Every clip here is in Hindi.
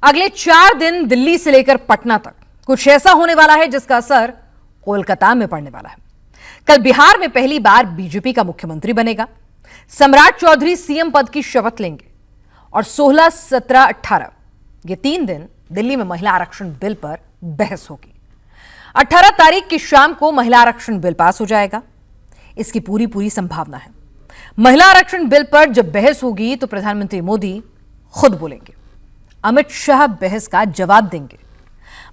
अगले 4 दिन दिल्ली से लेकर पटना तक कुछ ऐसा होने वाला है जिसका असर कोलकाता में पड़ने वाला है। कल बिहार में पहली बार बीजेपी का मुख्यमंत्री बनेगा। सम्राट चौधरी सीएम पद की शपथ लेंगे और 16, 17, 18 ये 3 दिन दिल्ली में महिला आरक्षण बिल पर बहस होगी। 18 तारीख की शाम को महिला आरक्षण बिल पास हो जाएगा, इसकी पूरी संभावना है। महिला आरक्षण बिल पर जब बहस होगी तो प्रधानमंत्री मोदी खुद बोलेंगे, अमित शाह बहस का जवाब देंगे।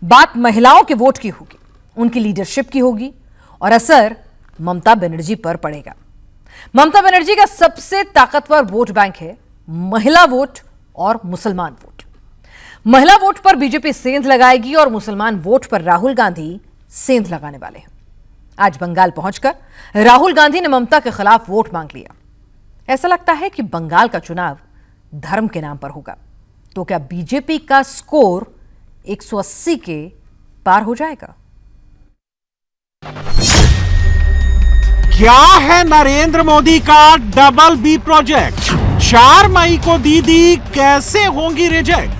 बात महिलाओं के वोट की होगी, उनकी लीडरशिप की होगी और असर ममता बनर्जी पर पड़ेगा। ममता बनर्जी का सबसे ताकतवर वोट बैंक है महिला वोट और मुसलमान वोट। महिला वोट पर बीजेपी सेंध लगाएगी और मुसलमान वोट पर राहुल गांधी सेंध लगाने वाले हैं। आज बंगाल पहुंचकर राहुल गांधी ने ममता के खिलाफ वोट मांग लिया। ऐसा लगता है कि बंगाल का चुनाव धर्म के नाम पर होगा। तो क्या बीजेपी का स्कोर 180 के पार हो जाएगा? क्या है नरेंद्र मोदी का डबल बी प्रोजेक्ट? 4 मई को दीदी कैसे होंगी रिजेक्ट?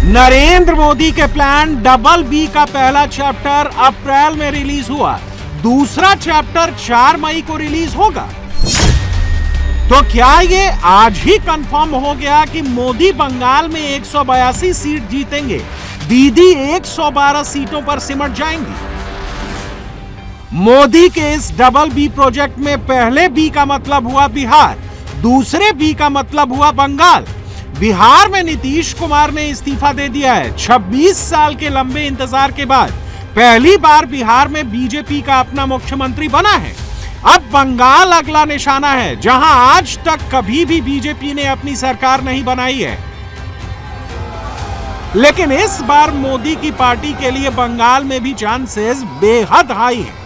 नरेंद्र मोदी के प्लान डबल बी का पहला चैप्टर अप्रैल में रिलीज हुआ, दूसरा चैप्टर 4 मई को रिलीज होगा। तो क्या ये आज ही कंफर्म हो गया कि मोदी बंगाल में 182 सीट जीतेंगे, दीदी 112 सीटों पर सिमट जाएंगी? मोदी के इस डबल बी प्रोजेक्ट में पहले बी का मतलब हुआ बिहार, दूसरे बी का मतलब हुआ बंगाल। बिहार में नीतीश कुमार ने इस्तीफा दे दिया है। 26 साल के लंबे इंतजार के बाद पहली बार बिहार में बीजेपी का अपना मुख्यमंत्री बना है। अब बंगाल अगला निशाना है, जहां आज तक कभी भी बीजेपी ने अपनी सरकार नहीं बनाई है। लेकिन इस बार मोदी की पार्टी के लिए बंगाल में भी चांसेस बेहद हाई हैं।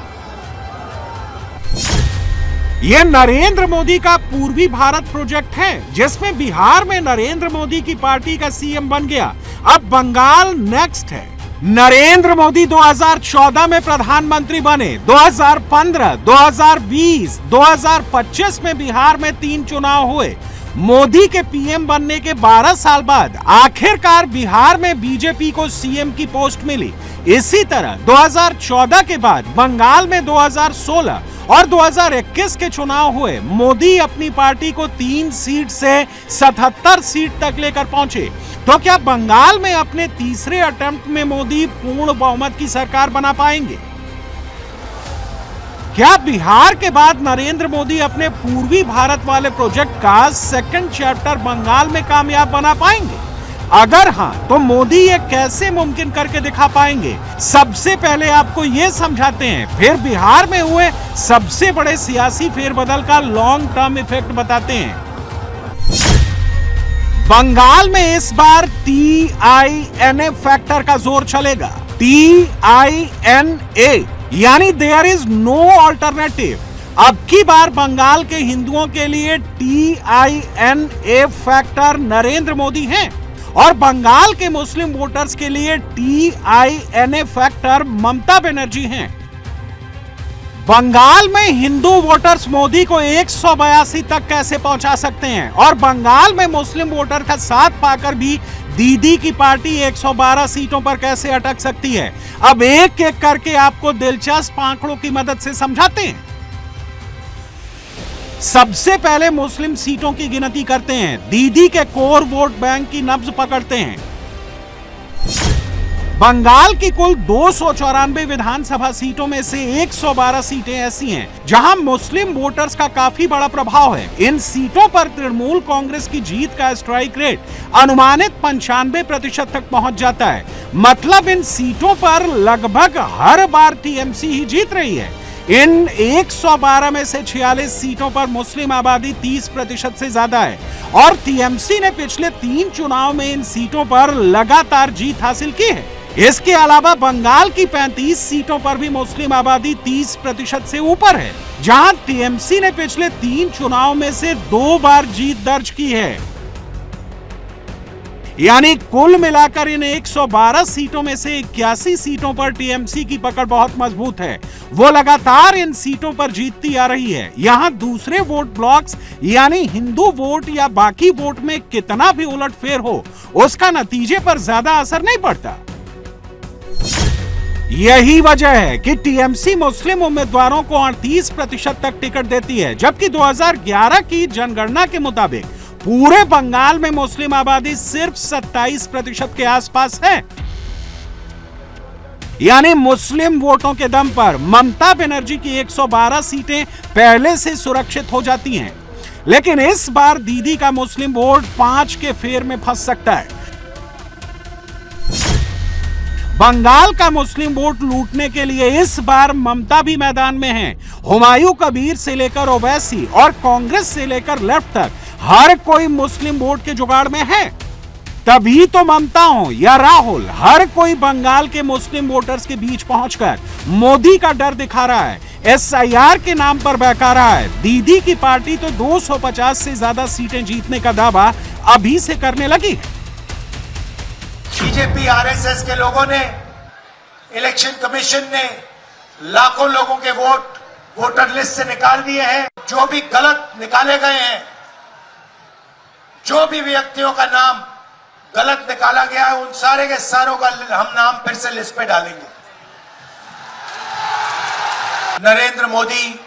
यह नरेंद्र मोदी का पूर्वी भारत प्रोजेक्ट है, जिसमें बिहार में नरेंद्र मोदी की पार्टी का सीएम बन गया। अब बंगाल नेक्स्ट है। नरेंद्र मोदी 2014 में प्रधानमंत्री बने, 2015, 2020, 2025 में बिहार में 3 चुनाव हुए। मोदी के पीएम बनने के 12 साल बाद आखिरकार बिहार में बीजेपी को सीएम की पोस्ट मिली। इसी तरह 2014 के बाद बंगाल में 2016 और 2021 के चुनाव हुए। मोदी अपनी पार्टी को 3 सीट से 77 सीट तक लेकर पहुंचे। तो क्या बंगाल में अपने तीसरे अटेम्प्ट में मोदी पूर्ण बहुमत की सरकार बना पाएंगे? क्या बिहार के बाद नरेंद्र मोदी अपने पूर्वी भारत वाले प्रोजेक्ट का सेकंड चैप्टर बंगाल में कामयाब बना पाएंगे? अगर हां, तो मोदी ये कैसे मुमकिन करके दिखा पाएंगे? सबसे पहले आपको ये समझाते हैं, फिर बिहार में हुए सबसे बड़े सियासी फेरबदल का लॉन्ग टर्म इफेक्ट बताते हैं। बंगाल में इस बार TINA फैक्टर का जोर चलेगा। TINA यानी देयर इज नो ऑल्टरनेटिव। अब की बार बंगाल के हिंदुओं के लिए TINA फैक्टर नरेंद्र मोदी हैं और बंगाल के मुस्लिम वोटर्स के लिए TINA फैक्टर ममता बनर्जी हैं। बंगाल में हिंदू वोटर्स मोदी को 182 तक कैसे पहुंचा सकते हैं और बंगाल में मुस्लिम वोटर का साथ पाकर भी दीदी की पार्टी 112 सीटों पर कैसे अटक सकती है? अब एक एक करके आपको दिलचस्प आंकड़ों की मदद से समझाते हैं। सबसे पहले मुस्लिम सीटों की गिनती करते हैं, दीदी के कोर वोट बैंक की नब्ज पकड़ते हैं। बंगाल की कुल 294 विधानसभा सीटों में से 112 सीटें ऐसी हैं जहां मुस्लिम वोटर्स का काफी बड़ा प्रभाव है। इन सीटों पर तृणमूल कांग्रेस की जीत का स्ट्राइक रेट अनुमानित 95% तक पहुंच जाता है। मतलब इन सीटों पर लगभग हर बार टीएमसी ही जीत रही है। इन 112 में से 46 सीटों पर मुस्लिम आबादी 30% से ज्यादा है और टीएमसी ने पिछले 3 चुनाव में इन सीटों पर लगातार जीत हासिल की है। इसके अलावा बंगाल की 35 सीटों पर भी मुस्लिम आबादी 30% से ऊपर है, जहां टीएमसी ने पिछले 3 चुनाव में से 2 बार जीत दर्ज की है। यानी कुल मिलाकर इन 112 सीटों में से 81 सीटों पर टीएमसी की पकड़ बहुत मजबूत है। वो लगातार इन सीटों पर जीतती आ रही है। यहां दूसरे वोट ब्लॉक्स यानी हिंदू वोट या बाकी वोट में कितना भी उलटफेर हो, उसका नतीजे पर ज्यादा असर नहीं पड़ता। यही वजह है कि टीएमसी मुस्लिम उम्मीदवारों को 38% तक टिकट देती है, जबकि 2011 की जनगणना के मुताबिक पूरे बंगाल में मुस्लिम आबादी सिर्फ 27% के आसपास है। यानी मुस्लिम वोटों के दम पर ममता बनर्जी की 112 सीटें पहले से सुरक्षित हो जाती हैं। लेकिन इस बार दीदी का मुस्लिम वोट 5 के फेर में फंस सकता है। बंगाल का मुस्लिम वोट लूटने के लिए इस बार ममता भी मैदान में है। हुमायूं कबीर से लेकर ओवैसी और कांग्रेस से लेकर लेफ्ट तक हर कोई मुस्लिम वोट के जुगाड़ में है। तभी तो ममता हो या राहुल, हर कोई बंगाल के मुस्लिम वोटर्स के बीच पहुंचकर मोदी का डर दिखा रहा है, एसआईआर के नाम पर बहका रहा है। दीदी की पार्टी तो 250 से ज्यादा सीटें जीतने का दावा अभी से करने लगी है। बीजेपी आरएसएस के लोगों ने, इलेक्शन कमीशन ने लाखों लोगों के वोट वोटर लिस्ट से निकाल दिए हैं। जो भी गलत निकाले गए हैं, जो भी व्यक्तियों का नाम गलत निकाला गया है, उन सारे के सारों का हम नाम फिर से लिस्ट पे डालेंगे। नरेंद्र मोदी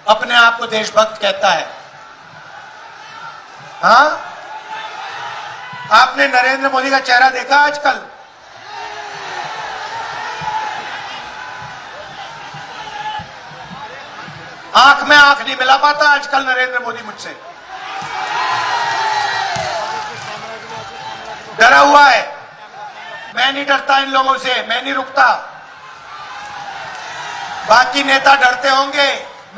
अपने आप को देशभक्त कहता है। हाँ, आपने नरेंद्र मोदी का चेहरा देखा आजकल? आंख में आंख नहीं मिला पाता आजकल नरेंद्र मोदी मुझसे। डरा हुआ है। मैं नहीं डरता इन लोगों से, मैं नहीं रुकता। बाकी नेता डरते होंगे,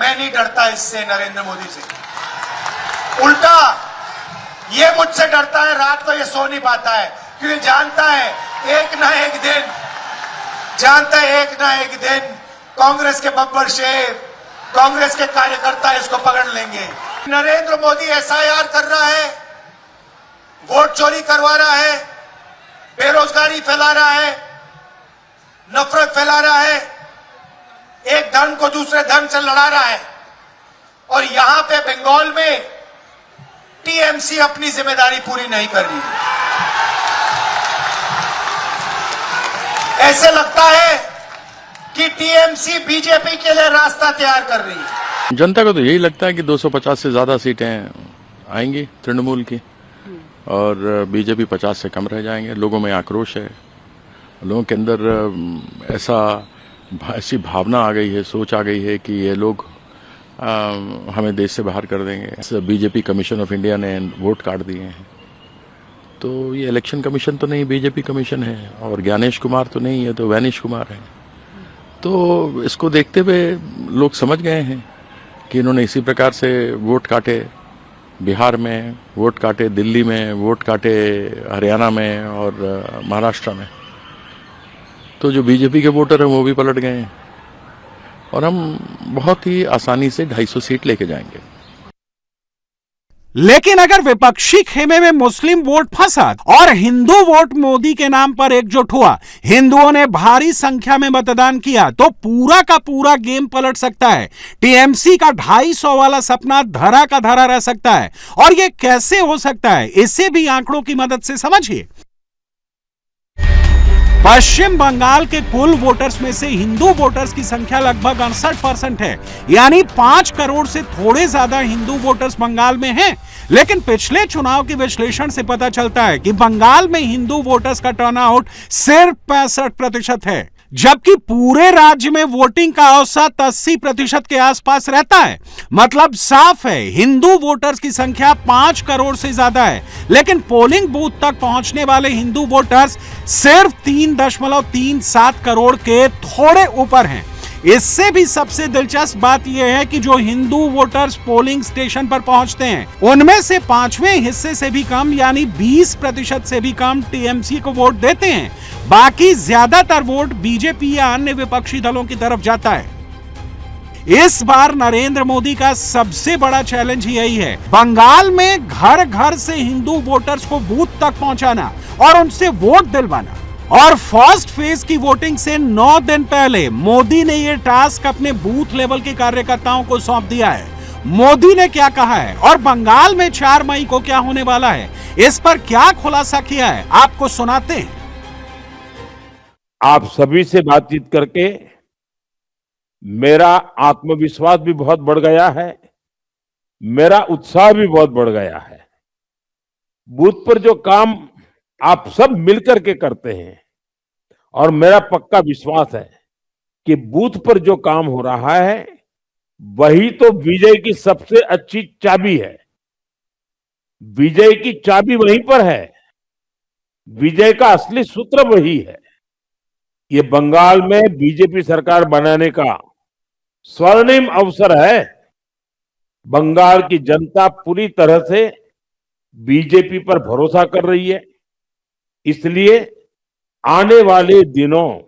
मैं नहीं डरता इससे, नरेंद्र मोदी से। उल्टा ये मुझसे डरता है, रात को ये सो नहीं पाता है, क्योंकि जानता है एक ना एक दिन कांग्रेस के बब्बर शेर, कांग्रेस के कार्यकर्ता इसको पकड़ लेंगे। नरेंद्र मोदी एसआईआर कर रहा है, वोट चोरी करवा रहा है, बेरोजगारी फैला रहा है, नफरत फैला रहा है, एक धर्म को दूसरे धर्म से लड़ा रहा है। और यहां पे बंगाल में टीएमसी अपनी जिम्मेदारी पूरी नहीं कर रही। ऐसे लगता है कि टीएमसी बीजेपी के लिए रास्ता तैयार कर रही है। जनता को तो यही लगता है कि 250 से ज्यादा सीटें आएंगी तृणमूल की और बीजेपी 50 से कम रह जाएंगे। लोगों में आक्रोश है, लोगों के अंदर ऐसी भावना आ गई है, सोच आ गई है कि ये लोग हमें देश से बाहर कर देंगे। बीजेपी कमीशन ऑफ इंडिया ने वोट काट दिए हैं। तो ये इलेक्शन कमीशन तो नहीं, बीजेपी कमीशन है, और ज्ञानेश कुमार तो नहीं है, तो वैनिश कुमार है। तो इसको देखते हुए लोग समझ गए हैं कि इन्होंने इसी प्रकार से वोट काटे, बिहार में वोट काटे, दिल्ली में वोट काटे, हरियाणा में और महाराष्ट्र में। तो जो बीजेपी के वोटर हैं वो भी पलट गए हैं और हम बहुत ही आसानी से 250 सीट लेके जाएंगे। लेकिन अगर विपक्षी खेमे में मुस्लिम वोट फंसा और हिंदू वोट मोदी के नाम पर एकजुट हुआ, हिंदुओं ने भारी संख्या में मतदान किया, तो पूरा का पूरा गेम पलट सकता है। टीएमसी का 250 वाला सपना धरा का धरा रह सकता है। और यह कैसे हो सकता है, इसे भी आंकड़ों की मदद से समझिए। पश्चिम बंगाल के कुल वोटर्स में से हिंदू वोटर्स की संख्या लगभग 68% है, यानी 5 करोड़ से थोड़े ज्यादा हिंदू वोटर्स बंगाल में हैं। लेकिन पिछले चुनाव के विश्लेषण से पता चलता है कि बंगाल में हिंदू वोटर्स का टर्नआउट सिर्फ 65% है, जबकि पूरे राज्य में वोटिंग का औसत 80% के आसपास रहता है। मतलब साफ है, हिंदू वोटर्स की संख्या 5 करोड़ से ज्यादा है, लेकिन पोलिंग बूथ तक पहुंचने वाले हिंदू वोटर्स सिर्फ 3.37 करोड़ के थोड़े ऊपर हैं। इससे भी सबसे दिलचस्प बात यह है कि जो हिंदू वोटर्स पोलिंग स्टेशन पर पहुंचते हैं, उनमें से 5वें हिस्से से भी कम, यानी 20% से भी कम टीएमसी को वोट देते हैं। बाकी ज्यादातर वोट बीजेपी या अन्य विपक्षी दलों की तरफ जाता है। इस बार नरेंद्र मोदी का सबसे बड़ा चैलेंज यही है, बंगाल में घर घर से हिंदू वोटर्स को बूथ तक पहुंचाना और उनसे वोट दिलवाना। और फर्स्ट फेज की वोटिंग से 9 दिन पहले मोदी ने यह टास्क अपने बूथ लेवल के कार्यकर्ताओं को सौंप दिया है। मोदी ने क्या कहा है और बंगाल में 4 मई को क्या होने वाला है, इस पर क्या खुलासा किया है, आपको सुनाते हैं। आप सभी से बातचीत करके मेरा आत्मविश्वास भी बहुत बढ़ गया है, मेरा उत्साह भी बहुत बढ़ गया है। बूथ पर जो काम आप सब मिलकर के करते हैं और मेरा पक्का विश्वास है कि बूथ पर जो काम हो रहा है वही तो विजय की सबसे अच्छी चाबी है। विजय की चाबी वहीं पर है, विजय का असली सूत्र वही है। ये बंगाल में बीजेपी सरकार बनाने का स्वर्णिम अवसर है। बंगाल की जनता पूरी तरह से बीजेपी पर भरोसा कर रही है, इसलिए आने वाले दिनों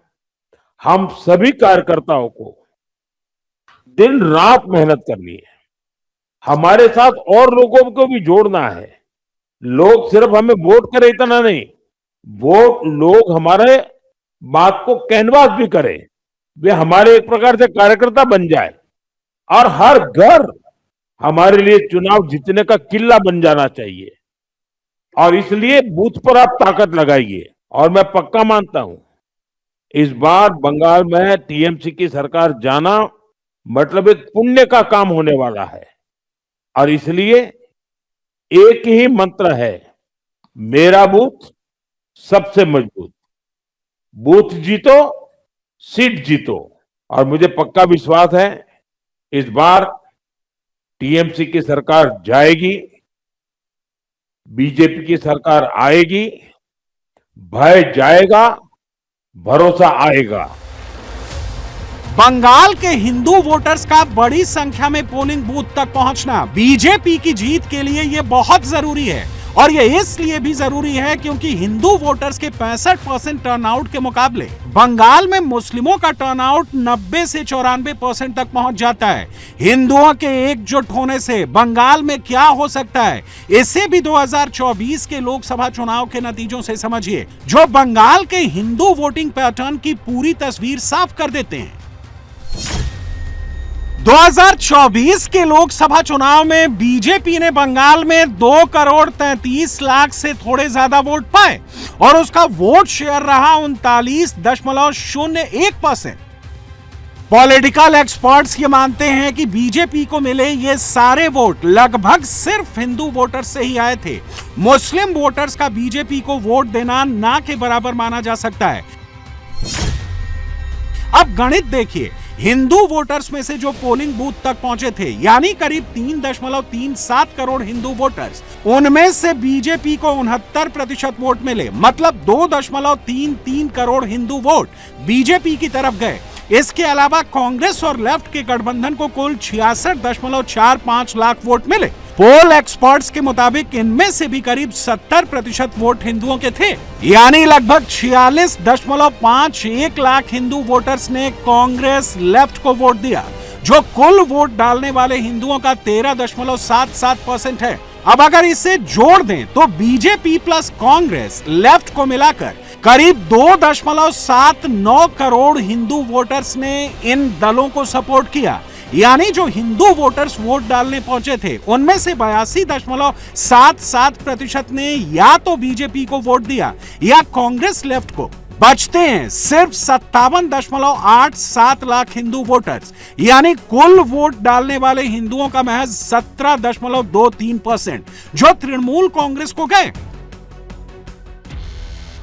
हम सभी कार्यकर्ताओं को दिन रात मेहनत करनी है। हमारे साथ और लोगों को भी जोड़ना है। लोग सिर्फ हमें वोट करें इतना नहीं, वो लोग हमारे बात को कैनवास भी करें, वे हमारे एक प्रकार से कार्यकर्ता बन जाए और हर घर हमारे लिए चुनाव जीतने का किला बन जाना चाहिए। और इसलिए बूथ पर आप ताकत लगाइए। और मैं पक्का मानता हूं इस बार बंगाल में टीएमसी की सरकार जाना मतलब एक पुण्य का काम होने वाला है। और इसलिए एक ही मंत्र है, मेरा बूथ सबसे मजबूत। बूथ जीतो, सीट जीतो। और मुझे पक्का विश्वास है इस बार टीएमसी की सरकार जाएगी, बीजेपी की सरकार आएगी, भय जाएगा, भरोसा आएगा। बंगाल के हिंदू वोटर्स का बड़ी संख्या में पोलिंग बूथ तक पहुंचना बीजेपी की जीत के लिए यह बहुत जरूरी है। और यह इसलिए भी जरूरी है क्योंकि हिंदू वोटर्स के 65% टर्नआउट के मुकाबले बंगाल में मुस्लिमों का टर्नआउट 90 से 94% तक पहुंच जाता है। हिंदुओं के एकजुट होने से बंगाल में क्या हो सकता है, इसे भी 2024 के लोकसभा चुनाव के नतीजों से समझिए, जो बंगाल के हिंदू वोटिंग पैटर्न की पूरी तस्वीर साफ कर देते हैं। 2024 के लोकसभा चुनाव में बीजेपी ने बंगाल में 2,33,00,000 से थोड़े ज्यादा वोट पाए और उसका वोट शेयर रहा 39.01%। पॉलिटिकल एक्सपर्ट्स ये मानते हैं कि बीजेपी को मिले ये सारे वोट लगभग सिर्फ हिंदू वोटर्स से ही आए थे। मुस्लिम वोटर्स का बीजेपी को वोट देना ना के बराबर माना जा सकता है। अब गणित देखिए, हिंदू वोटर्स में से जो पोलिंग बूथ तक पहुंचे थे, यानी करीब 3.37 करोड़ हिंदू वोटर्स, उनमें से बीजेपी को 69% वोट मिले, मतलब 2.33 करोड़ हिंदू वोट बीजेपी की तरफ गए। इसके अलावा कांग्रेस और लेफ्ट के गठबंधन को कुल 66.45 लाख वोट मिले। पोल एक्सपर्ट्स के मुताबिक इनमें से भी करीब 70% वोट हिंदुओं के थे, यानी लगभग 46.51 लाख हिंदू वोटर्स ने कांग्रेस लेफ्ट को वोट दिया, जो कुल वोट डालने वाले हिंदुओं का 13.77% है। अब अगर इसे जोड़ दें तो बीजेपी प्लस कांग्रेस लेफ्ट को मिलाकर करीब 2.79 करोड़ हिंदू वोटर्स ने इन दलों को सपोर्ट किया। यानी जो हिंदू वोटर्स वोट डालने पहुंचे थे, उनमें से 82.77% ने या तो बीजेपी को वोट दिया या कांग्रेस लेफ्ट को। बचते हैं सिर्फ 57.87 लाख हिंदू वोटर्स, यानी कुल वोट डालने वाले हिंदुओं का महज 17.23%, जो तृणमूल कांग्रेस को गए।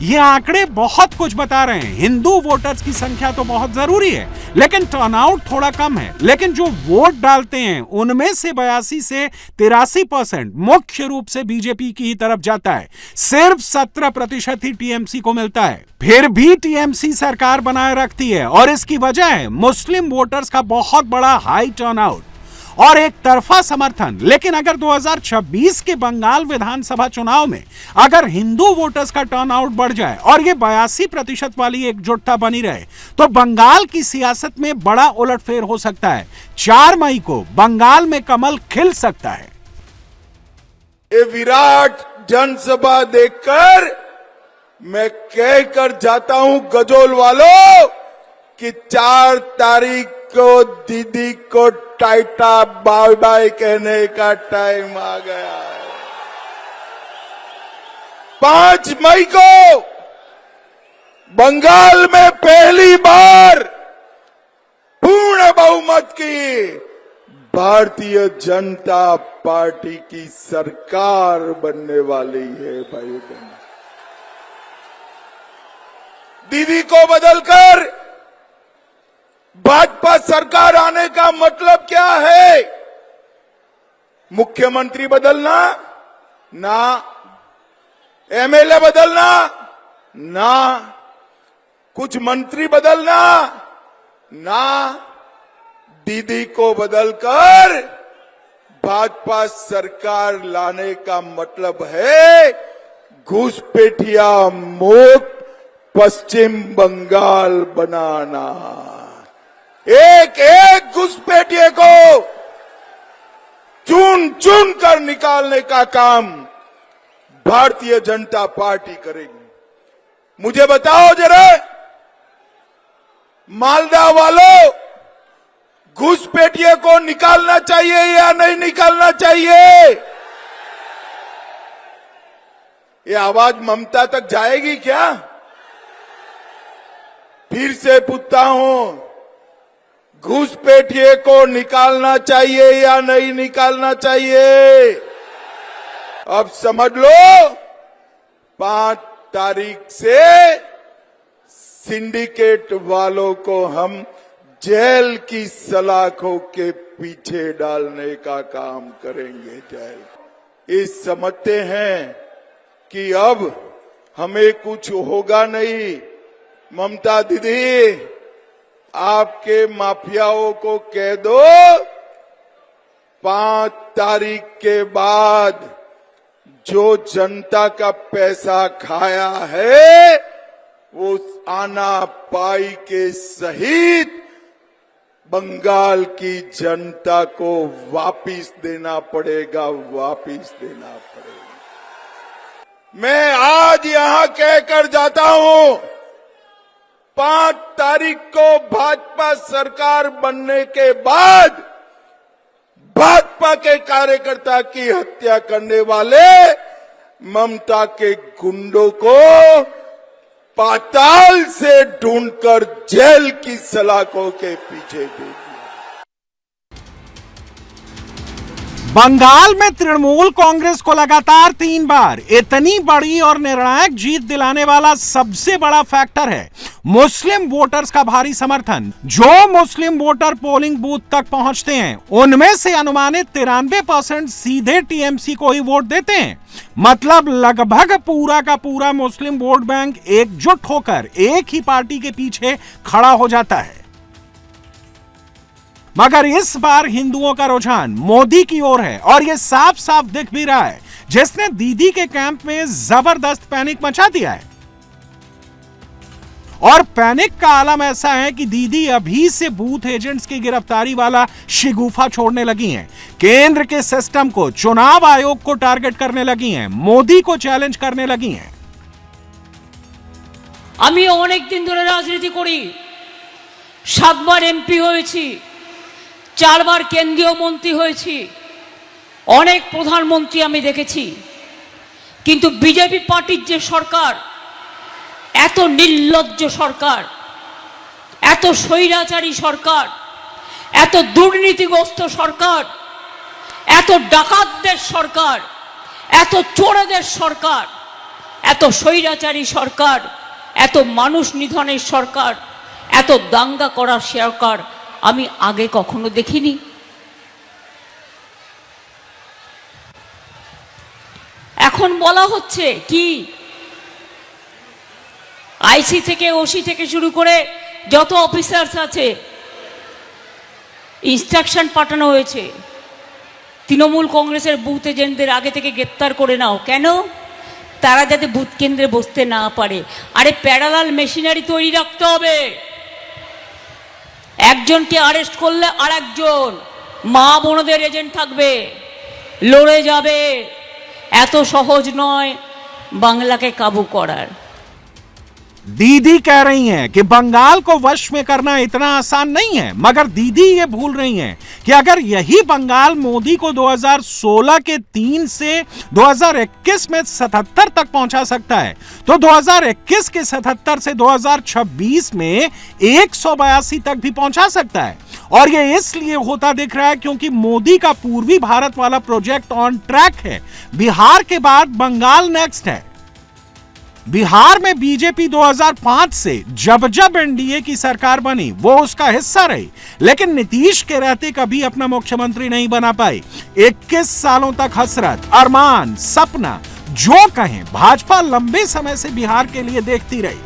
ये आंकड़े बहुत कुछ बता रहे हैं। हिंदू वोटर्स की संख्या तो बहुत जरूरी है, लेकिन टर्नआउट थोड़ा कम है। लेकिन जो वोट डालते हैं उनमें से 82 से 83% मुख्य रूप से बीजेपी की ही तरफ जाता है। सिर्फ 17% ही टीएमसी को मिलता है। फिर भी टीएमसी सरकार बनाए रखती है और इसकी वजह है मुस्लिम वोटर्स का बहुत बड़ा हाई टर्नआउट। और एक तरफा समर्थन। लेकिन अगर 2026 के बंगाल विधानसभा चुनाव में अगर हिंदू वोटर्स का टर्नआउट बढ़ जाए और ये 82% वाली एकजुटता बनी रहे तो बंगाल की सियासत में बड़ा उलटफेर हो सकता है। 4 मई को बंगाल में कमल खिल सकता है। ये विराट जनसभा देखकर मैं कहकर जाता हूं गजोल वालों कि 4 तारीख को दीदी को टाटा बाय बाय कहने का टाइम आ गया है। 5 मई को बंगाल में पहली बार पूर्ण बहुमत की भारतीय जनता पार्टी की सरकार बनने वाली है। भाई बहन, दीदी को बदलकर भाजपा सरकार आने का मतलब क्या है? मुख्यमंत्री बदलना ना, एमएलए बदलना ना, कुछ मंत्री बदलना ना, दीदी को बदलकर भाजपा सरकार लाने का मतलब है घुसपैठिया मुक्त पश्चिम बंगाल बनाना। एक एक घुसपैठिए को चुन चुन कर निकालने का काम भारतीय जनता पार्टी करेगी। मुझे बताओ जरा, मालदा वालों, घुसपैठिए को निकालना चाहिए या नहीं निकालना चाहिए? ये आवाज ममता तक जाएगी क्या? फिर से पूछता हूं, घुसपैठिए को निकालना चाहिए या नहीं निकालना चाहिए? अब समझ लो, 5 तारीख से सिंडिकेट वालों को हम जेल की सलाखों के पीछे डालने का काम करेंगे। जेल ये समझते हैं कि अब हमें कुछ होगा नहीं। ममता दीदी, आपके माफियाओं को कह दो 5 तारीख के बाद जो जनता का पैसा खाया है वो आना पाई के सहित बंगाल की जनता को वापिस देना पड़ेगा, वापिस देना पड़ेगा। मैं आज यहां कहकर जाता हूं, 5 तारीख को भाजपा सरकार बनने के बाद भाजपा के कार्यकर्ता की हत्या करने वाले ममता के गुंडों को पाताल से ढूंढकर जेल की सलाखों के पीछे दे दिया। बंगाल में तृणमूल कांग्रेस को लगातार 3 बार इतनी बड़ी और निर्णायक जीत दिलाने वाला सबसे बड़ा फैक्टर है मुस्लिम वोटर्स का भारी समर्थन। जो मुस्लिम वोटर पोलिंग बूथ तक पहुंचते हैं उनमें से अनुमानित 93% सीधे टीएमसी को ही वोट देते हैं। मतलब लगभग पूरा का पूरा मुस्लिम वोट बैंक एकजुट होकर एक ही पार्टी के पीछे खड़ा हो जाता है। मगर इस बार हिंदुओं का रुझान मोदी की ओर है और यह साफ साफ दिख भी रहा है, जिसने दीदी के कैंप में जबरदस्त पैनिक मचा दिया है। और पैनिक का आलम ऐसा है कि दीदी अभी से बूथ एजेंट्स की गिरफ्तारी वाला शिगुफा छोड़ने लगी हैं, केंद्र के सिस्टम को, चुनाव आयोग को टारगेट करने लगी हैं, मोदी को चैलेंज करने लगी हैं। আমি অনেক দিন ধরে রাজনীতি করি, 7 বার এমপি হয়েছি, 4 বার কেন্দ্রীয় মন্ত্রী হয়েছি, অনেক প্রধানমন্ত্রী আমি দেখেছি। কিন্তু বিজেপি পার্টির যে সরকার, এত নির্লজ্জ সরকার, এত স্বৈরাচারী সরকার, এত দুর্নীতিগ্রস্ত সরকার, এত ডাকাতদের সরকার, এত চোরেদের সরকার, এত স্বৈরাচারী সরকার, এত মানুষ নিধনের সরকার, এত দাঙ্গা করার সরকার আমি আগে কখনো দেখিনি। এখন বলা হচ্ছে কি, আইসি থেকে ওসি থেকে শুরু করে যত অফিসার্স আছে ইনস্ট্রাকশন পাঠানো হয়েছে তৃণমূল কংগ্রেসের বুথ এজেন্টদের আগে থেকে গ্রেপ্তার করে নাও। কেন? তারা যাতে বুথ কেন্দ্রে বসতে না পারে। আরে প্যারালাল মেশিনারি তৈরি রাখতে হবে। একজনকে অ্যারেস্ট করলে আরেকজন মা বোনদের এজেন্ট থাকবে, লড়ে যাবে। এত সহজ নয় বাংলাকে কাবু করার। दीदी कह रही हैं कि बंगाल को वश में करना इतना आसान नहीं है, मगर दीदी ये भूल रही हैं कि अगर यही बंगाल मोदी को 2016 के 3 से 2021 में 77 तक पहुंचा सकता है, तो 2021 के 77 से 2026 में 182 तक भी पहुंचा सकता है। और ये इसलिए होता दिख रहा है क्योंकि मोदी का पूर्वी भारत वाला प्रोजेक्ट ऑन ट्रैक है। बिहार के बाद बंगाल नेक्स्ट है। बिहार में बीजेपी 2005 से जब जब एनडीए की सरकार बनी वो उसका हिस्सा रही, लेकिन नीतीश के रहते कभी अपना मुख्यमंत्री नहीं बना पाई। 21 सालों तक हसरत, अरमान, सपना जो कहें, भाजपा लंबे समय से बिहार के लिए देखती रही।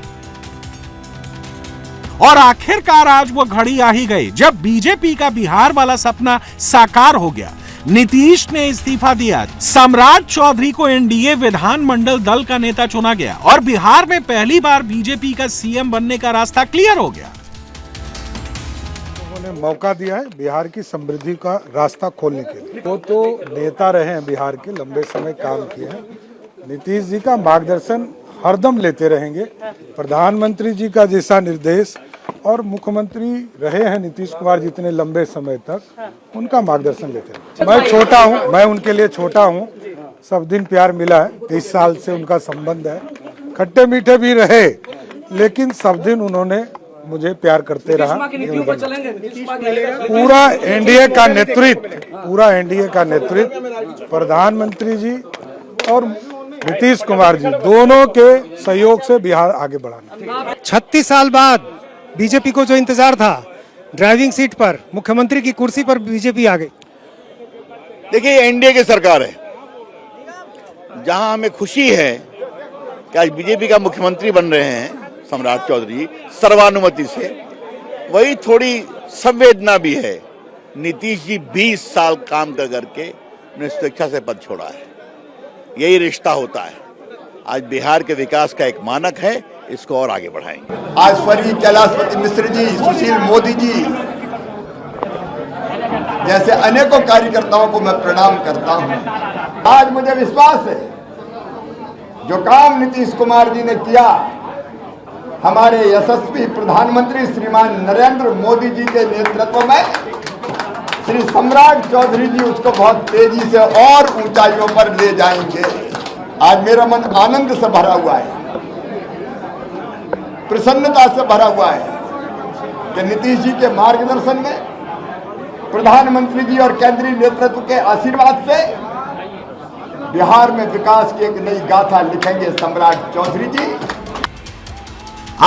और आखिरकार आज वो घड़ी आ ही गई जब बीजेपी का बिहार वाला सपना साकार हो गया। नीतीश ने इस्तीफा दिया, सम्राट चौधरी को एनडीए विधानमंडल दल का नेता चुना गया और बिहार में पहली बार बीजेपी का सीएम बनने का रास्ता क्लियर हो गया। उन्होंने मौका दिया है बिहार की समृद्धि का रास्ता खोलने के लिए। वो तो नेता रहे हैं, बिहार के लंबे समय काम किए हैं। नीतीश जी का मार्गदर्शन हरदम लेते रहेंगे। प्रधानमंत्री जी का जैसा निर्देश और मुख्यमंत्री रहे हैं नीतीश कुमार जितने लंबे समय तक, उनका मार्गदर्शन लेते हैं। मैं छोटा हूं, मैं उनके लिए छोटा हूं। सब दिन प्यार मिला है, 23 साल से उनका संबंध है। खट्टे मीठे भी रहे, लेकिन सब दिन उन्होंने मुझे प्यार करते रहा। पूरा एनडीए का नेतृत्व प्रधानमंत्री जी और नीतीश कुमार जी दोनों के सहयोग से बिहार आगे बढ़ाना। 36 साल बाद बीजेपी को जो इंतजार था ड्राइविंग सीट पर, मुख्यमंत्री की कुर्सी पर बीजेपी आ गई। देखिए, एनडीए की सरकार है, जहां हमें खुशी है कि आज बीजेपी का मुख्यमंत्री बन रहे हैं सम्राट चौधरी सर्वानुमति से, वही थोड़ी संवेदना भी है। नीतीश जी 20 साल काम कर करके उन्हें स्वेच्छा से पद छोड़ा है। यही रिश्ता होता है। आज बिहार के विकास का एक मानक है, इसको और आगे बढ़ाएंगे। आज स्वर्गीय कैलाशपति मिश्र जी, सुशील मोदी जी जैसे अनेकों कार्यकर्ताओं को मैं प्रणाम करता हूं। आज मुझे विश्वास है जो काम नीतीश कुमार जी ने किया, हमारे यशस्वी प्रधानमंत्री श्रीमान नरेंद्र मोदी जी के नेतृत्व में श्री सम्राट चौधरी जी उसको बहुत तेजी से और ऊंचाइयों पर ले जाएंगे। आज मेरा मन आनंद से भरा हुआ है, प्रसन्नता से भरा हुआ है कि नीतीश जी के मार्गदर्शन में, प्रधानमंत्री जी और केंद्रीय नेतृत्व के आशीर्वाद से बिहार में विकास की एक नई गाथा लिखेंगे सम्राट चौधरी जी।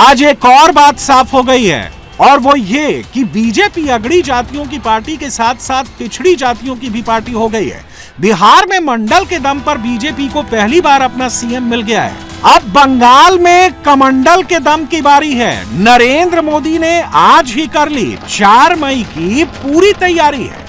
आज एक और बात साफ हो गई है, और वो ये कि बीजेपी अगड़ी जातियों की पार्टी के साथ साथ पिछड़ी जातियों की भी पार्टी हो गई है। बिहार में मंडल के दम पर बीजेपी को पहली बार अपना सीएम मिल गया है। अब बंगाल में कमंडल के दम की बारी है। नरेंद्र मोदी ने आज ही कर ली 4 मई की पूरी तैयारी है।